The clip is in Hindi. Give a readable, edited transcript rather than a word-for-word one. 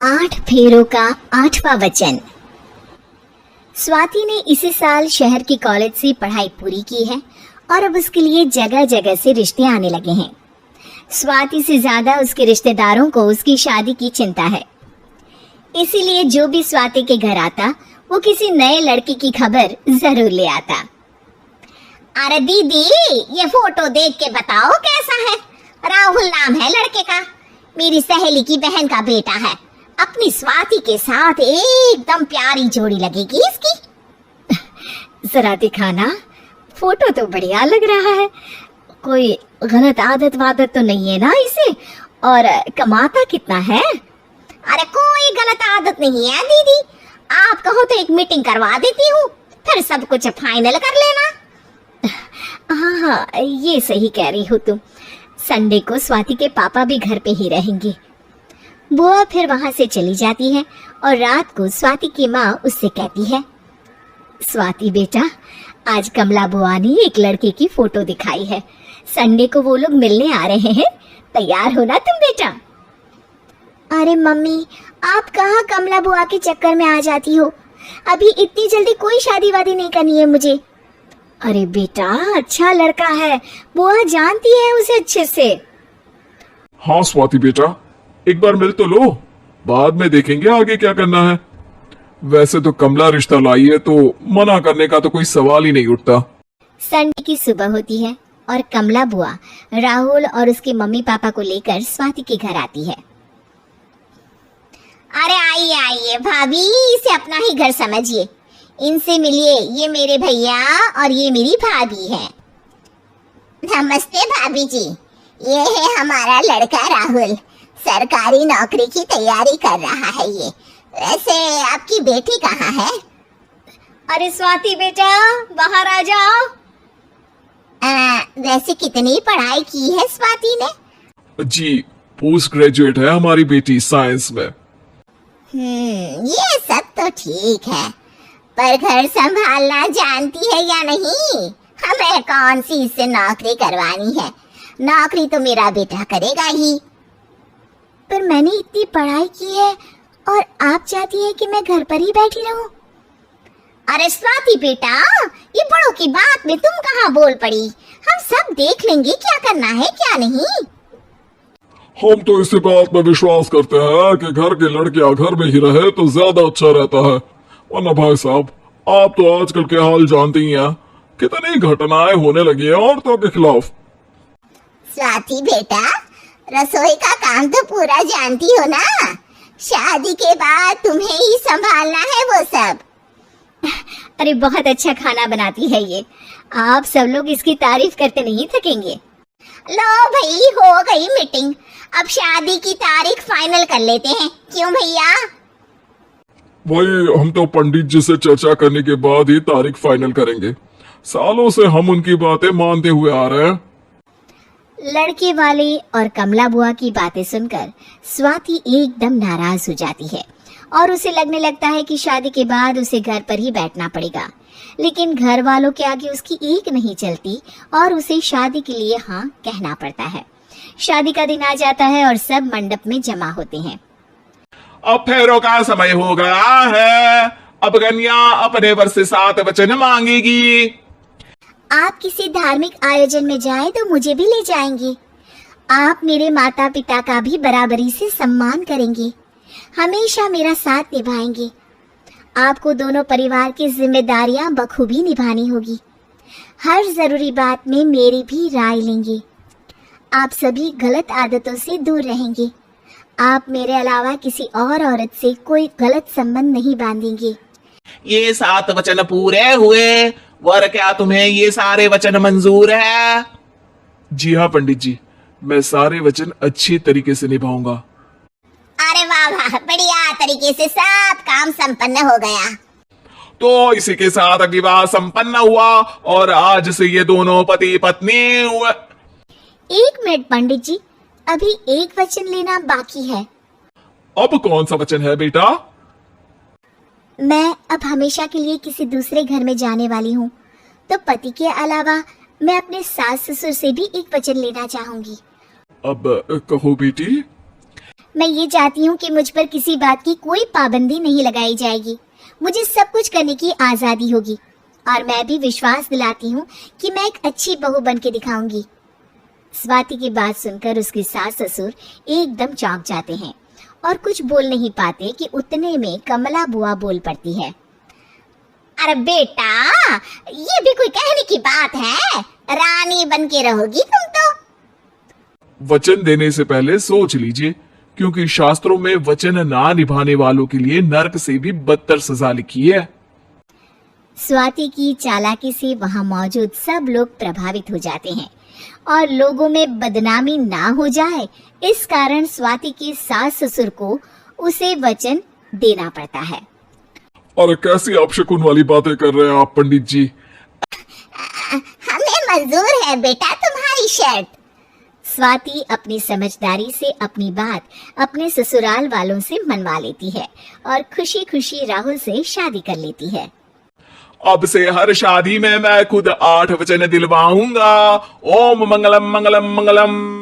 8 फेरों का 8वां वचन। स्वाति ने इसी साल शहर की कॉलेज से पढ़ाई पूरी की है और अब उसके लिए जगह जगह से रिश्ते आने लगे हैं। स्वाति से ज्यादा उसके रिश्तेदारों को उसकी शादी की चिंता है, इसीलिए जो भी स्वाति के घर आता वो किसी नए लड़के की खबर जरूर ले आता। अरे दीदी, ये फोटो देख के बताओ कैसा है। राहुल नाम है लड़के का, मेरी सहेली की बहन का बेटा है। अपनी स्वाति के साथ एकदम प्यारी जोड़ी लगेगी इसकी। जरा दिखाना, फोटो तो बढ़िया लग रहा है। कोई गलत आदत वादत तो नहीं है ना इसे? और कमाता कितना है? अरे कोई गलत आदत नहीं है दीदी, आप कहो तो एक मीटिंग करवा देती हूँ, फिर सब कुछ फाइनल कर लेना। हाँ, ये सही कह रही हो तुम। संडे को स्वाति के पापा भी घर पे ही रहेंगे। बुआ फिर वहां से चली जाती है और रात को स्वाति की माँ उससे कहती है, स्वाति बेटा, आज कमला बुआ ने एक लड़के की फोटो दिखाई है। संडे को वो लोग मिलने आ रहे हैं, तैयार हो ना तुम बेटा। अरे मम्मी, आप कहाँ कमला बुआ के चक्कर में आ जाती हो? अभी इतनी जल्दी कोई शादी वादी नहीं करनी है मुझे। अरे बेटा, अच्छा लड़का है, बुआ जानती है उसे अच्छे से। हाँ स्वाति बेटा, एक बार मिल तो लो, बाद में देखेंगे आगे क्या करना है। वैसे तो कमला रिश्ता लाई है तो मना करने का तो कोई सवाल ही नहीं उठता। संडे की सुबह होती है और कमला बुआ राहुल और उसके मम्मी पापा को लेकर स्वाति के घर आती है। अरे आइए आइए भाभी, इसे अपना ही घर समझिए, इनसे मिलिए। ये मेरे भैया और ये मेरी भाभी है। नमस्ते भाभी जी, ये है हमारा लड़का राहुल, सरकारी नौकरी की तैयारी कर रहा है ये। वैसे आपकी बेटी कहाँ है? अरे स्वाति बेटा, बाहर आ जाओ। वैसे कितनी पढ़ाई की है स्वाति ने? जी, पोस्ट ग्रेजुएट है हमारी बेटी साइंस में। ये सब तो ठीक है, पर घर संभालना जानती है या नहीं? हमें कौन सी इससे नौकरी करवानी है? नौकरी तो मेरा बेटा करेगा ही। पर मैंने इतनी पढ़ाई की है और आप चाहती है कि मैं घर पर ही बैठी रहूं? अरे स्वाति बेटा, ये बड़ों की बात में तुम कहाँ बोल पड़ी? हम सब देख लेंगे क्या करना है क्या नहीं। हम तो इसी बात में विश्वास करते हैं कि घर के लड़कियां घर में ही रहे तो ज्यादा अच्छा रहता है। वरना भाई साहब, आप तो आजकल के हाल जानती ही हैं, कितनी घटनाएं होने लगी हैं औरतों के खिलाफ। स्वाति बेटा, रसोई का काम तो पूरा जानती हो ना? शादी के बाद तुम्हें ही संभालना है वो सब। अरे बहुत अच्छा खाना बनाती है ये, आप सब लोग इसकी तारीफ करते नहीं थकेंगे। लो भाई, हो गई मीटिंग, अब शादी की तारीख फाइनल कर लेते हैं, क्यों भैया? भाई, हम तो पंडित जी से चर्चा करने के बाद ही तारीख फाइनल करेंगे। सालों से हम उनकी बातें मानते हुए आ रहे हैं। लड़के वाले और कमला बुआ की बातें सुनकर स्वाति एकदम नाराज हो जाती है और उसे लगने लगता है कि शादी के बाद उसे घर पर ही बैठना पड़ेगा। लेकिन घर वालों के आगे उसकी एक नहीं चलती और उसे शादी के लिए हाँ कहना पड़ता है। शादी का दिन आ जाता है और सब मंडप में जमा होते हैं। अब फेरों का समय हो गया है, अब कन्या अपने वर से 7 वचन मांगेगी। आप किसी धार्मिक आयोजन में जाए तो मुझे भी ले जाएंगे। आप मेरे माता पिता का भी बराबरी से सम्मान करेंगे, हमेशा मेरा साथ निभाएंगे। आपको दोनों परिवार की जिम्मेदारियां बखूबी निभानी होगी। हर जरूरी बात में मेरी भी राय लेंगे। आप सभी गलत आदतों से दूर रहेंगे। आप मेरे अलावा किसी और औरत से कोई गलत संबंध नहीं बांधेंगे। ये 7 वचन पूरे हुए, वर क्या तुम्हें ये सारे वचन मंजूर है? जी हाँ पंडित जी, मैं सारे वचन अच्छी तरीके से निभाऊंगा। अरे वाह वाह, बढ़िया तरीके से सब काम संपन्न हो गया। तो इसी के साथ विवाह संपन्न हुआ और आज से ये दोनों पति पत्नी हुए। 1 मिनट पंडित जी, अभी एक वचन लेना बाकी है। अब कौन सा वचन है बेटा? मैं अब हमेशा के लिए किसी दूसरे घर में जाने वाली हूँ, तो पति के अलावा मैं अपने सास ससुर से भी एक वचन लेना चाहूंगी। अब कहो बेटी। मैं ये चाहती हूँ कि मुझ पर किसी बात की कोई पाबंदी नहीं लगाई जाएगी। मुझे सब कुछ करने की आजादी होगी और मैं भी विश्वास दिलाती हूँ कि मैं एक अच्छी बहू बन के दिखाऊंगी। स्वाति की बात सुनकर उसके सास ससुर एकदम चौंक जाते हैं और कुछ बोल नहीं पाते कि उतने में कमला बुआ बोल पड़ती है। अरे बेटा, ये भी कोई कहने की बात है? रानी बन के रहोगी तुम तो। वचन देने से पहले सोच लीजिए, क्योंकि शास्त्रों में वचन ना निभाने वालों के लिए नरक से भी बदतर सजा लिखी है। स्वाति की चालाकी से वहां मौजूद सब लोग प्रभावित हो जाते हैं और लोगों में बदनामी ना हो जाए, इस कारण स्वाति के सास ससुर को उसे वचन देना पड़ता है। अरे कैसी अपशकुन वाली बातें कर रहे हैं आप पंडित जी? हमें मंजूर है बेटा तुम्हारी शर्त। स्वाति अपनी समझदारी से अपनी बात अपने ससुराल वालों से मनवा लेती है और खुशी खुशी राहुल से शादी कर लेती है। अब से हर शादी में मैं खुद 8 वचन दिलवाऊंगा। ओम मंगलम मंगलम मंगलम।